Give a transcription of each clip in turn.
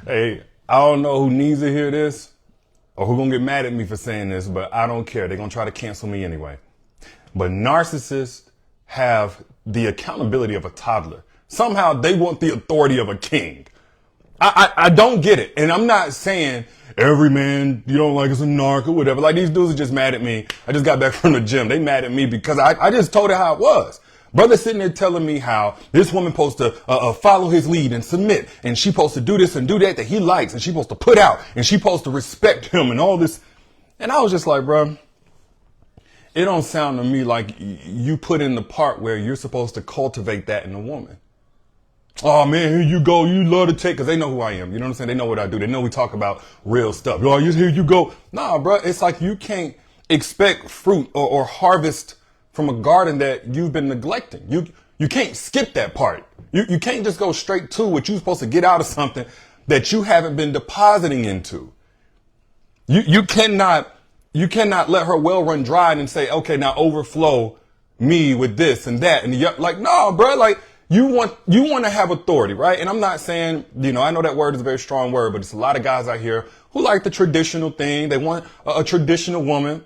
Hey, I don't know who needs to hear this or who gonna get mad at me for saying this, but I don't care. They're gonna try to cancel me anyway. But narcissists have the accountability of a toddler. Somehow they want the authority of a king. I don't get it. And I'm not saying every man you don't like is a narc or whatever. Like, these dudes are just mad at me. I just got back from the gym. They mad at me because I just told it how it was. Brother sitting there telling me how this woman supposed to follow his lead and submit, and she supposed to do this and do that he likes, and she supposed to put out, and she supposed to respect him and all this. And I was just like, bro, it don't sound to me like you put in the part where you're supposed to cultivate that in a woman. Oh man, here you go. You love to take, cause they know who I am. You know what I'm saying? They know what I do. They know we talk about real stuff. Oh, here you go. Nah, bro. It's like you can't expect fruit or harvest from a garden that you've been neglecting. You can't skip that part. You can't just go straight to what you're supposed to get out of something that you haven't been depositing into. You cannot let her well run dry and say, okay, now overflow me with this and that. And you're like, no, bro, like you want to have authority, right? And I'm not saying, I know that word is a very strong word, but it's a lot of guys out here who like the traditional thing. They want a traditional woman.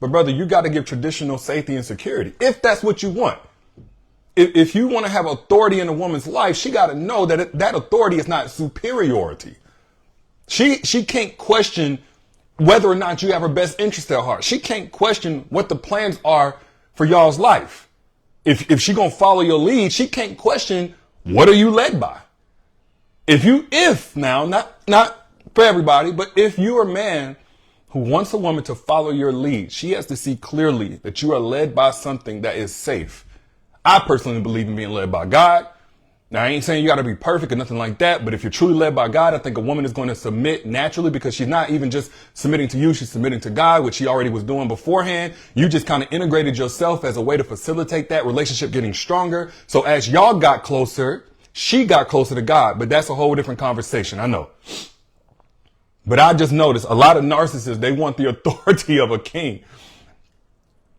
But brother, you got to give traditional safety and security if that's what you want. If you want to have authority in a woman's life, she got to know that that authority is not superiority. She can't question whether or not you have her best interest at heart. She can't question what the plans are for y'all's life. If she gonna follow your lead, she can't question what are you led by. Not for everybody, but if you're a man who wants a woman to follow your lead, she has to see clearly that you are led by something that is safe. I personally believe in being led by God. Now, I ain't saying you got to be perfect or nothing like that, but if you're truly led by God, I think a woman is going to submit naturally because she's not even just submitting to you, she's submitting to God, which she already was doing beforehand. You just kind of integrated yourself as a way to facilitate that relationship getting stronger. So as y'all got closer, she got closer to God, but that's a whole different conversation. I know. But I just noticed a lot of narcissists, they want the authority of a king,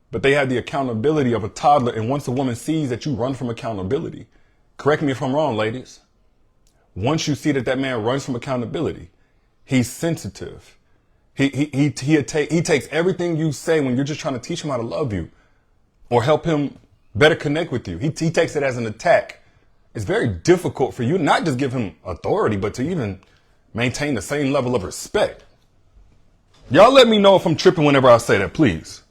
but they have the accountability of a toddler. And once a woman sees that you run from accountability, correct me if I'm wrong, ladies. Once you see that man runs from accountability, he's sensitive. He takes everything you say when you're just trying to teach him how to love you or help him better connect with you. He takes it as an attack. It's very difficult for you to not just give him authority, but to even maintain the same level of respect. Y'all let me know if I'm tripping whenever I say that, please.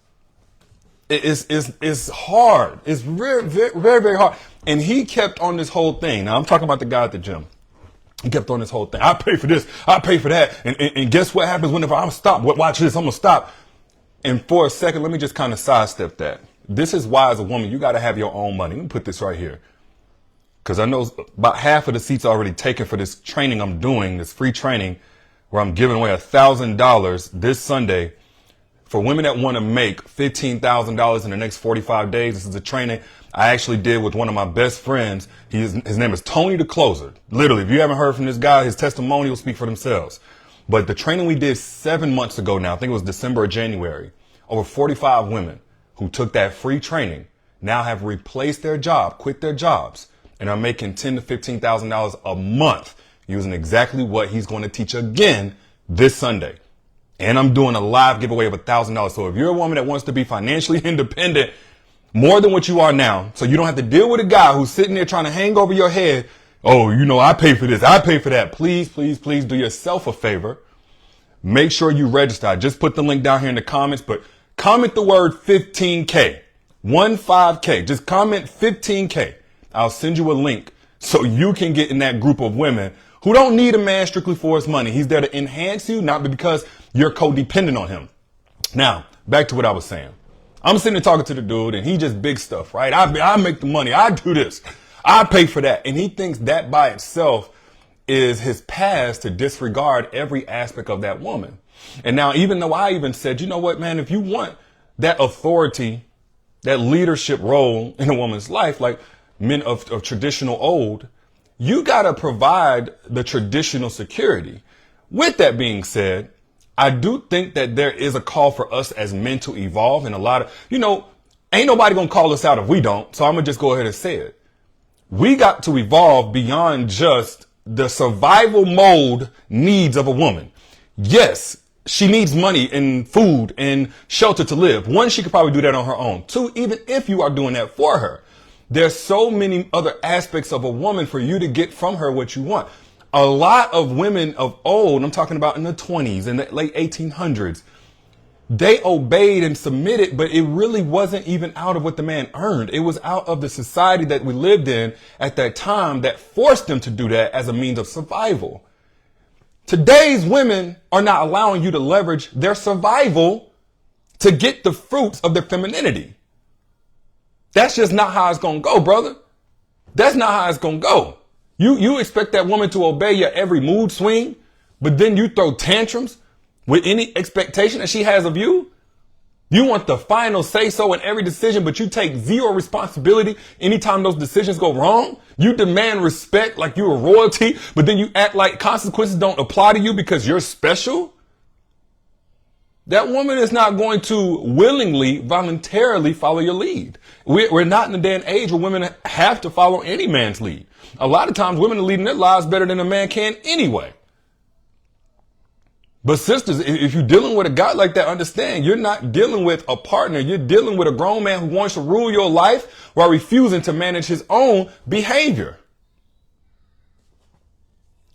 It's hard. It's very, very, very, very hard. And he kept on this whole thing. Now I'm talking about the guy at the gym. He kept on this whole thing. I pay for this. I pay for that. And guess what happens whenever I'm stopped? Watch this. I'm going to stop. And for a second, let me just kind of sidestep that. This is why as a woman, you got to have your own money. Let me put this right here. Because I know about half of the seats are already taken for this training I'm doing, this free training where I'm giving away $1,000 this Sunday for women that want to make $15,000 in the next 45 days. This is a training I actually did with one of my best friends. His name is Tony the Closer. Literally, if you haven't heard from this guy, his testimony will speak for themselves. But the training we did 7 months ago now, I think it was December or January, over 45 women who took that free training now have replaced their job, quit their jobs, and are making $10,000 to $15,000 a month using exactly what he's going to teach again this Sunday. And I'm doing a live giveaway of $1,000. So if you're a woman that wants to be financially independent more than what you are now, so you don't have to deal with a guy who's sitting there trying to hang over your head, oh, I pay for this, I pay for that. Please, please, please do yourself a favor. Make sure you register. I just put the link down here in the comments, but comment the word 15K, 15K. Just comment 15K. I'll send you a link so you can get in that group of women who don't need a man strictly for his money. He's there to enhance you, not because you're codependent on him. Now, back to what I was saying. I'm sitting there talking to the dude and he just big stuff, right? I make the money. I do this. I pay for that. And he thinks that by itself is his pass to disregard every aspect of that woman. And now, even though I even said, you know what, man, if you want that authority, that leadership role in a woman's life, like men of traditional old, you got to provide the traditional security. With that being said, I do think that there is a call for us as men to evolve, and a lot of, ain't nobody going to call us out if we don't. So I'm going to just go ahead and say it. We got to evolve beyond just the survival mode needs of a woman. Yes, she needs money and food and shelter to live. One, she could probably do that on her own. Two, even if you are doing that for her, there's so many other aspects of a woman for you to get from her what you want. A lot of women of old, I'm talking about in the 20s and the late 1800s, they obeyed and submitted, but it really wasn't even out of what the man earned. It was out of the society that we lived in at that time that forced them to do that as a means of survival. Today's women are not allowing you to leverage their survival to get the fruits of their femininity. That's just not how it's going to go, brother. That's not how it's going to go. You expect that woman to obey your every mood swing, but then you throw tantrums with any expectation that she has of you? You want the final say so in every decision, but you take zero responsibility anytime those decisions go wrong? You demand respect like you're royalty, but then you act like consequences don't apply to you because you're special? That woman is not going to willingly, voluntarily follow your lead. We're not in a day and age where women have to follow any man's lead. A lot of times women are leading their lives better than a man can anyway. But sisters, if you're dealing with a guy like that, understand you're not dealing with a partner. You're dealing with a grown man who wants to rule your life while refusing to manage his own behavior.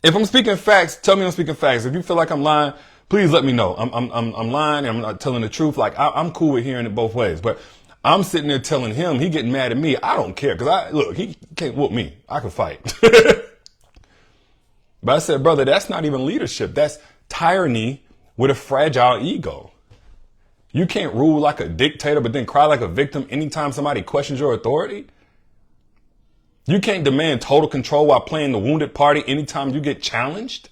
If I'm speaking facts, tell me I'm speaking facts. If you feel like I'm lying, please let me know. I'm lying. I'm not telling the truth. Like I'm cool with hearing it both ways, but I'm sitting there telling him, he getting mad at me. I don't care. Cause he can't whoop me. I can fight. But I said, brother, that's not even leadership. That's tyranny with a fragile ego. You can't rule like a dictator, but then cry like a victim anytime somebody questions your authority. You can't demand total control while playing the wounded party anytime you get challenged.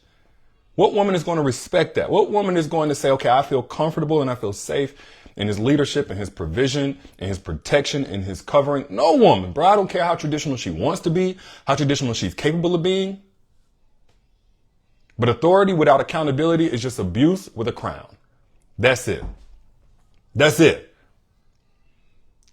What woman is going to respect that? What woman is going to say, okay, I feel comfortable and I feel safe in his leadership and his provision and his protection and his covering? No woman, bro. I don't care how traditional she wants to be, how traditional she's capable of being. But authority without accountability is just abuse with a crown. That's it. That's it.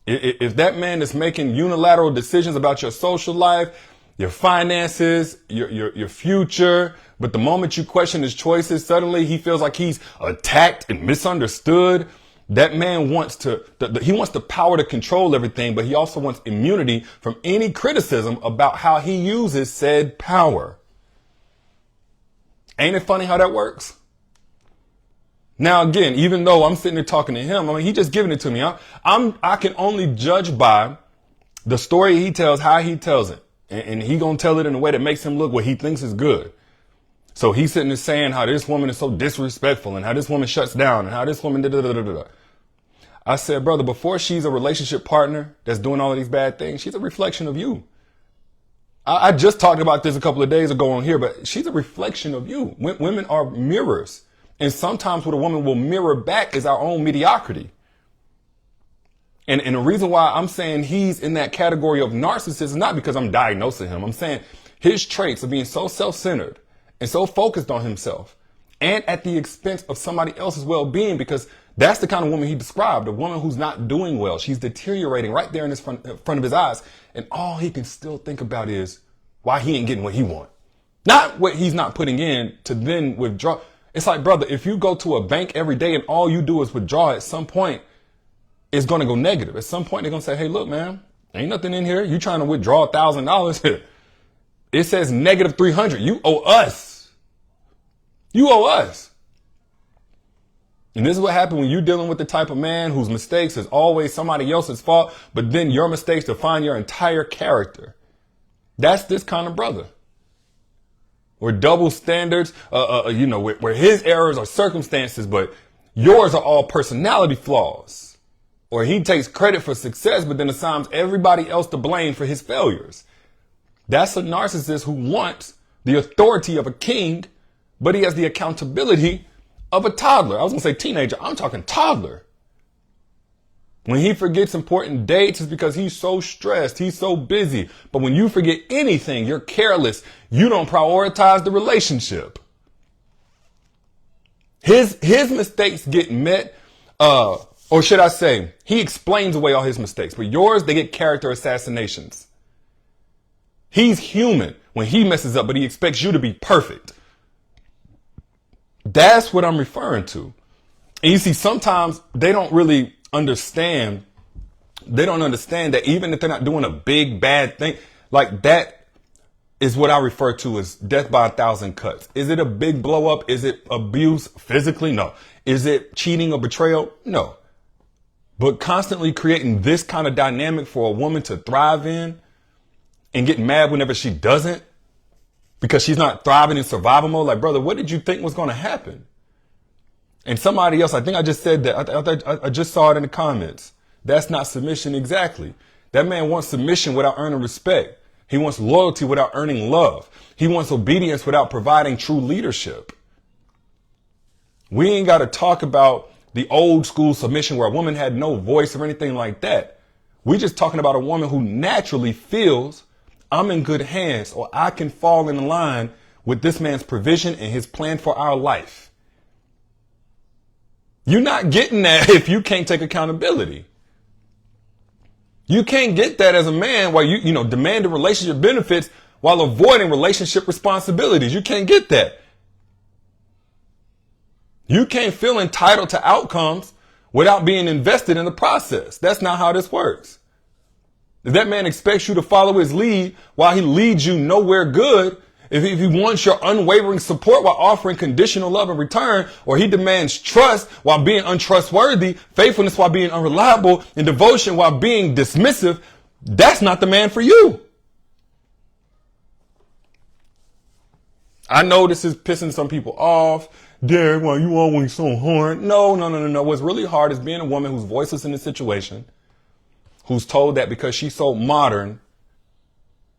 If that man is making unilateral decisions about your social life, your finances, your future, but the moment you question his choices, suddenly he feels like he's attacked and misunderstood. That man wants he wants the power to control everything, but he also wants immunity from any criticism about how he uses said power. Ain't it funny how that works? Now, again, even though I'm sitting there talking to him, I mean, he just giving it to me. I can only judge by the story he tells, how he tells it. And he gonna tell it in a way that makes him look what he thinks is good. So he's sitting there saying how this woman is so disrespectful and how this woman shuts down and how this woman da-da-da-da-da. I said, brother, before she's a relationship partner that's doing all of these bad things, she's a reflection of you. I just talked about this a couple of days ago on here, but she's a reflection of you. Women are mirrors. And sometimes what a woman will mirror back is our own mediocrity. And the reason why I'm saying he's in that category of narcissist is not because I'm diagnosing him. I'm saying his traits of being so self-centered and so focused on himself and at the expense of somebody else's well-being, because that's the kind of woman he described, a woman who's not doing well. She's deteriorating right there in his front of his eyes. And all he can still think about is why he ain't getting what he wants. Not what he's not putting in to then withdraw. It's like, brother, if you go to a bank every day and all you do is withdraw, at some point, it's going to go negative. At some point, they're going to say, hey, look, man, ain't nothing in here. You trying to withdraw $1,000. It says negative 300. You owe us. You owe us. And this is what happens when you're dealing with the type of man whose mistakes is always somebody else's fault, but then your mistakes define your entire character. That's this kind of brother. Where double standards, where his errors are circumstances, but yours are all personality flaws. Or he takes credit for success, but then assigns everybody else to blame for his failures. That's a narcissist who wants the authority of a king, but he has the accountability of a toddler. I was going to say teenager. I'm talking toddler. When he forgets important dates, it's because he's so stressed. He's so busy. But when you forget anything, you're careless. You don't prioritize the relationship. His mistakes get met, or should I say, he explains away all his mistakes. But yours, they get character assassinations. He's human. when he messes up, but he expects you to be perfect. That's what I'm referring to. And you see, sometimes they don't really understand. They don't understand that even if they're not doing a big, bad thing, like that is what I refer to as death by 1,000 cuts. Is it a big blow up? Is it abuse physically? No. Is it cheating or betrayal? No. But constantly creating this kind of dynamic for a woman to thrive in and get mad whenever she doesn't because she's not thriving in survival mode. Like, brother, what did you think was going to happen? And somebody else, I think I just said that. I just saw it in the comments. That's not submission exactly. That man wants submission without earning respect. He wants loyalty without earning love. He wants obedience without providing true leadership. We ain't got to talk about the old school submission where a woman had no voice or anything like that. We're just talking about a woman who naturally feels I'm in good hands or I can fall in line with this man's provision and his plan for our life. You're not getting that if you can't take accountability. You can't get that as a man while you demanding relationship benefits while avoiding relationship responsibilities. You can't get that. You can't feel entitled to outcomes without being invested in the process. That's not how this works. If that man expects you to follow his lead while he leads you nowhere good, if he wants your unwavering support while offering conditional love in return, or he demands trust while being untrustworthy, faithfulness while being unreliable, and devotion while being dismissive, that's not the man for you. I know this is pissing some people off. Derrick, why you always so hard? No. What's really hard is being a woman who's voiceless in the situation, who's told that because she's so modern,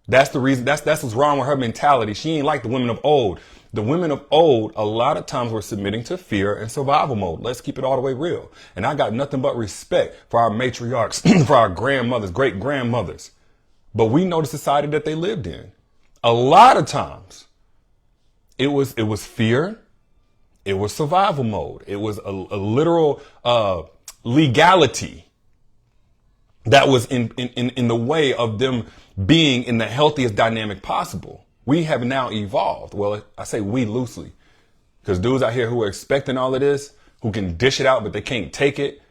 that's the reason, that's what's wrong with her mentality. She ain't like the women of old. The women of old, a lot of times were submitting to fear and survival mode. Let's keep it all the way real. And I got nothing but respect for our matriarchs, for our grandmothers, great grandmothers. But we know the society that they lived in. A lot of times it was fear. It was survival mode. It was a literal legality that was in the way of them being in the healthiest dynamic possible. We have now evolved. Well, I say we loosely, because dudes out here who are expecting all of this, who can dish it out, but they can't take it,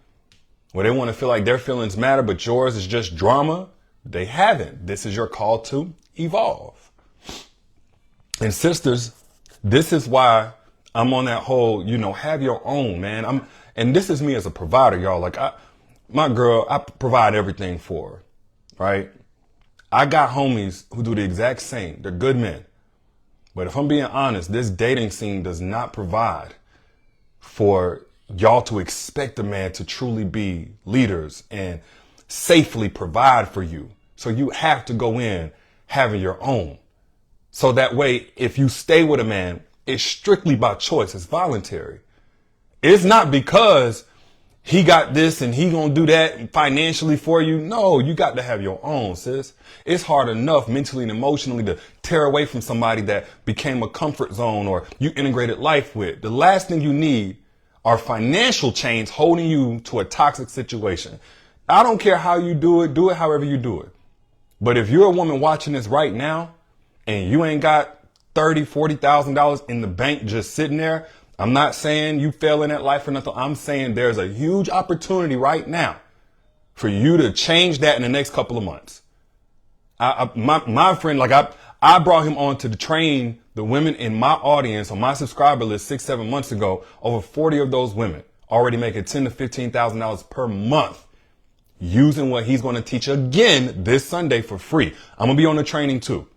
where they want to feel like their feelings matter, but yours is just drama. They haven't. This is your call to evolve. And sisters, this is why I'm on that whole, have your own, man. And this is me as a provider, y'all. Like my girl, I provide everything for her, right? I got homies who do the exact same. They're good men. But if I'm being honest, this dating scene does not provide for y'all to expect a man to truly be leaders and safely provide for you. So you have to go in having your own. So that way, if you stay with a man, it's strictly by choice. It's voluntary. It's not because he got this and he gonna do that financially for you. No, you got to have your own, sis. It's hard enough mentally and emotionally to tear away from somebody that became a comfort zone or you integrated life with. The last thing you need are financial chains holding you to a toxic situation. I don't care how you do it however you do it. But if you're a woman watching this right now and you ain't got $30,000, $40,000 in the bank just sitting there, I'm not saying you fail in that life or nothing. I'm saying there's a huge opportunity right now for you to change that in the next couple of months. My friend, I brought him on to train the women in my audience on my subscriber list 6-7 months ago. Over 40 of those women already making $10,000 to $15,000 per month using what he's going to teach again this Sunday for free. I'm going to be on the training too.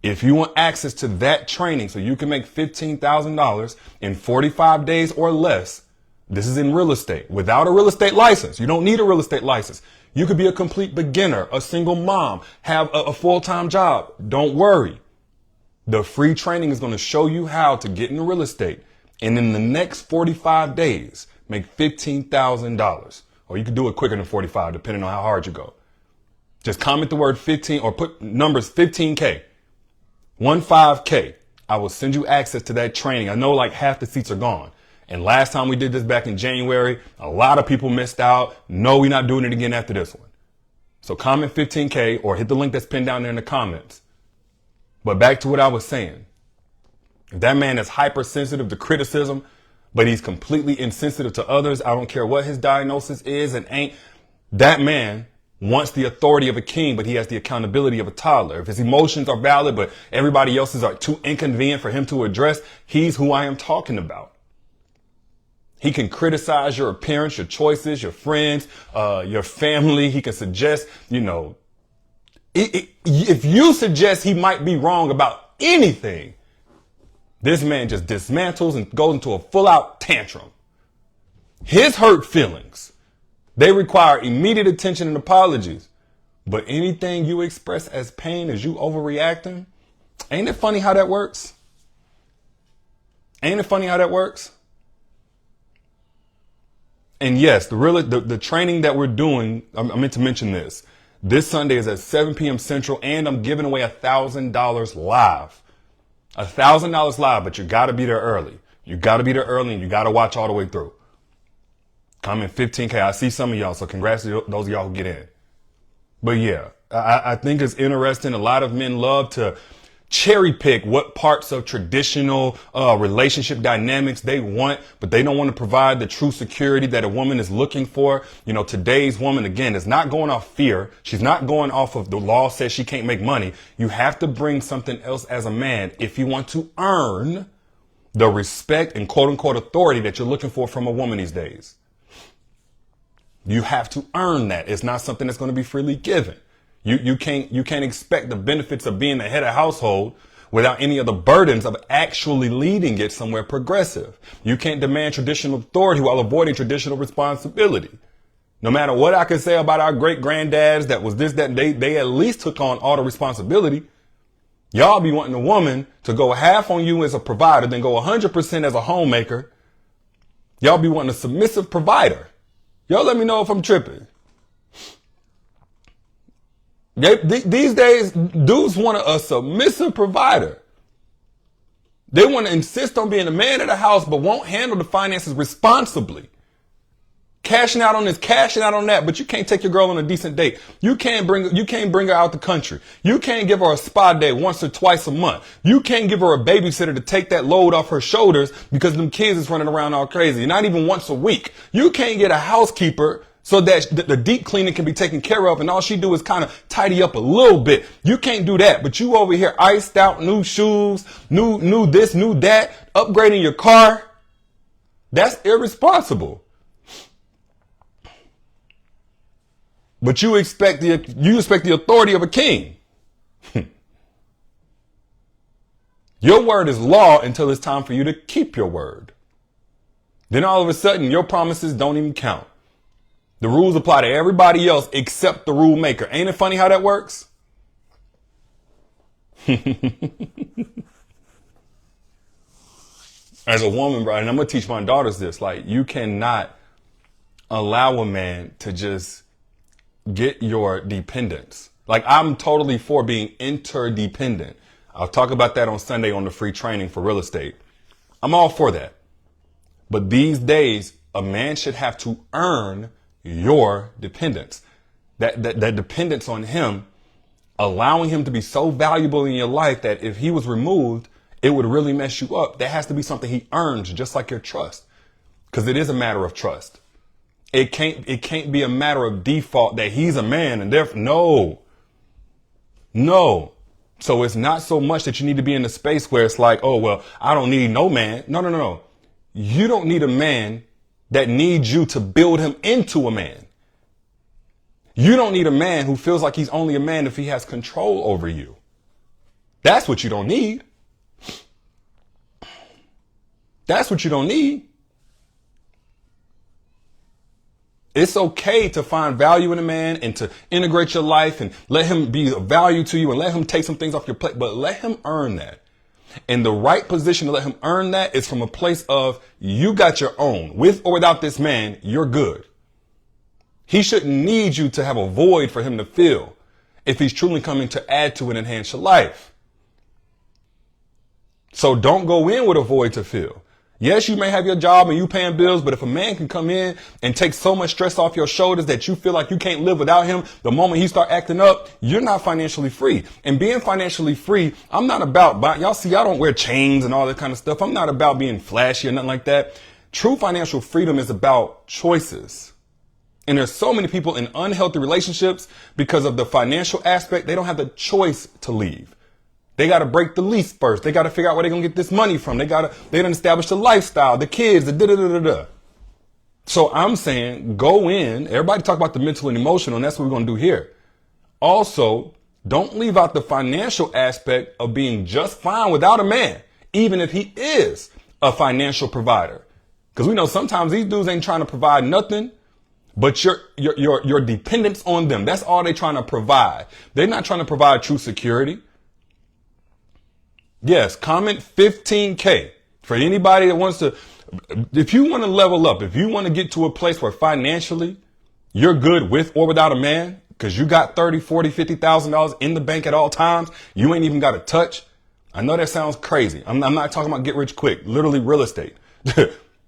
If you want access to that training so you can make $15,000 in 45 days or less, this is in real estate without a real estate license. You don't need a real estate license. You could be a complete beginner, a single mom, have a full-time job. Don't worry. The free training is going to show you how to get into real estate and in the next 45 days, make $15,000. Or you can do it quicker than 45, depending on how hard you go. Just comment the word 15 or put numbers 15K. 15K. I will send you access to that training. I know like half the seats are gone. And last time we did this back in January, a lot of people missed out. No, we're not doing it again after this one. So comment 15K or hit the link that's pinned down there in the comments. But back to what I was saying. If that man is hypersensitive to criticism, but he's completely insensitive to others, I don't care what his diagnosis is and ain't, that man wants the authority of a king, but he has the accountability of a toddler. If his emotions are valid, but everybody else's are too inconvenient for him to address, he's who I am talking about. He can criticize your appearance, your choices, your friends, your family. He can suggest, if you suggest he might be wrong about anything, this man just dismantles and goes into a full-out tantrum. His hurt feelings, they require immediate attention and apologies. But anything you express as pain, as you overreacting, ain't it funny how that works? Ain't it funny how that works? And yes, the training that we're doing, I meant to mention this. This Sunday is at 7 p.m. Central, and I'm giving away $1,000 live. $1,000 live, but you got to be there early. You got to be there early, and you got to watch all the way through. Come in 15K. I see some of y'all, so congrats to those of y'all who get in. But yeah, I think it's interesting. A lot of men love to cherry pick what parts of traditional relationship dynamics they want, but they don't want to provide the true security that a woman is looking for. Today's woman, again, is not going off fear. She's not going off of the law says she can't make money. You have to bring something else as a man if you want to earn the respect and quote unquote authority that you're looking for from a woman these days. You have to earn that. It's not something that's going to be freely given. You can't expect the benefits of being the head of household without any of the burdens of actually leading it somewhere progressive. You can't demand traditional authority while avoiding traditional responsibility. No matter what I could say about our great granddads that was this, that, they at least took on all the responsibility. Y'all be wanting a woman to go half on you as a provider, then go 100% as a homemaker. Y'all be wanting a submissive provider. Y'all let me know if I'm tripping. These days, dudes want a submissive provider. They want to insist on being the man of the house, but won't handle the finances responsibly. Cashing out on this, cashing out on that, but you can't take your girl on a decent date. You can't bring her out the country. You can't give her a spa day once or twice a month. You can't give her a babysitter to take that load off her shoulders because them kids is running around all crazy. Not even once a week. You can't get a housekeeper so that the deep cleaning can be taken care of, and all she do is kind of tidy up a little bit. You can't do that, but you over here iced out, new shoes, new this, new that, upgrading your car. That's irresponsible. But you expect the authority of a king. Your word is law until it's time for you to keep your word. Then all of a sudden, your promises don't even count. The rules apply to everybody else except the rule maker. Ain't it funny how that works? As a woman, bro, and I'm going to teach my daughters this, you cannot allow a man to just get your dependence. I'm totally for being interdependent. I'll talk about that on Sunday on the free training for real estate. I'm all for that. But these days, a man should have to earn your dependence. That dependence on him, allowing him to be so valuable in your life that if he was removed, it would really mess you up. That has to be something he earns, just like your trust. Because it is a matter of trust. It can't be a matter of default that he's a man and therefore, no. So it's not so much that you need to be in a space where it's like, oh, well, I don't need no man. No. You don't need a man that needs you to build him into a man. You don't need a man who feels like he's only a man if he has control over you. That's what you don't need. That's what you don't need. It's okay to find value in a man and to integrate your life and let him be of value to you and let him take some things off your plate, but let him earn that. And the right position to let him earn that is from a place of you got your own. With or without this man, you're good. He shouldn't need you to have a void for him to fill if he's truly coming to add to and enhance your life. So don't go in with a void to fill. Yes, you may have your job and you paying bills, but if a man can come in and take so much stress off your shoulders that you feel like you can't live without him, the moment he start acting up, you're not financially free. And being financially free, I'm not about, y'all see, I don't wear chains and all that kind of stuff. I'm not about being flashy or nothing like that. True financial freedom is about choices. And there's so many people in unhealthy relationships because of the financial aspect. They don't have the choice to leave. They got to break the lease first. They got to figure out where they're going to get this money from. They done establish the lifestyle, the kids, the da-da-da-da-da. So I'm saying go in. Everybody talk about the mental and emotional, and that's what we're going to do here. Also, don't leave out the financial aspect of being just fine without a man, even if he is a financial provider. Because we know sometimes these dudes ain't trying to provide nothing but your dependence on them. That's all they're trying to provide. They're not trying to provide true security. Yes, comment 15K for anybody that wants to. If you want to level up, if you want to get to a place where financially you're good with or without a man, because you got $30, $40, $50,000 in the bank at all times, you ain't even got a touch. I know that sounds crazy. I'm not talking about get rich quick, literally real estate.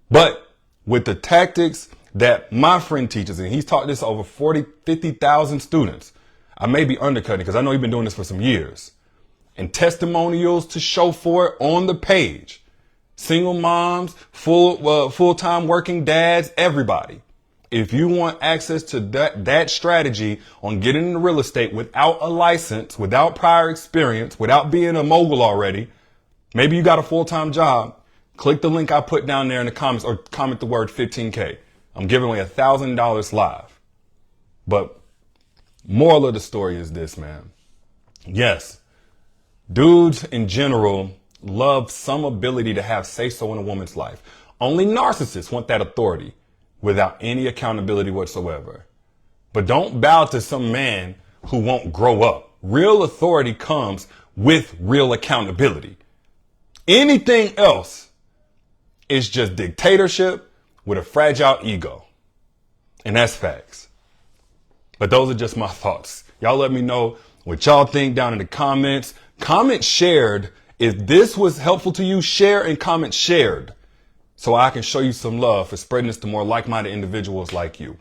But with the tactics that my friend teaches, and he's taught this to over 40, 50,000 students. I may be undercutting because I know he's been doing this for some years. And testimonials to show for it on the page. Single moms, full-time working dads, everybody. If you want access to that strategy on getting into real estate without a license, without prior experience, without being a mogul already, maybe you got a full-time job, click the link I put down there in the comments or comment the word 15K. I'm giving away $1,000 live. But moral of the story is this, man. Yes. Dudes in general love some ability to have say-so in a woman's life. Only narcissists want that authority without any accountability whatsoever. But don't bow to some man who won't grow up. Real authority comes with real accountability. Anything else is just dictatorship with a fragile ego. And that's facts. But those are just my thoughts. Y'all let me know what y'all think down in the comments. Comment shared. If this was helpful to you, share and comment shared so I can show you some love for spreading this to more like-minded individuals like you.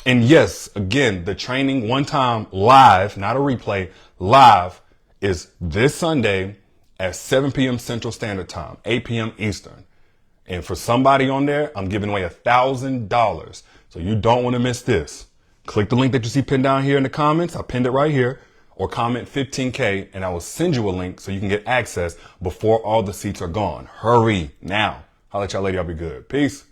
And yes, again, the training one time live, not a replay, live is this Sunday at 7 p.m. Central Standard Time, 8 p.m. Eastern. And for somebody on there, I'm giving away $1,000. So you don't want to miss this. Click the link that you see pinned down here in the comments. I pinned it right here. Or comment 15K and I will send you a link so you can get access before all the seats are gone. Hurry now. I'll let y'all lady, I'll be good. Peace.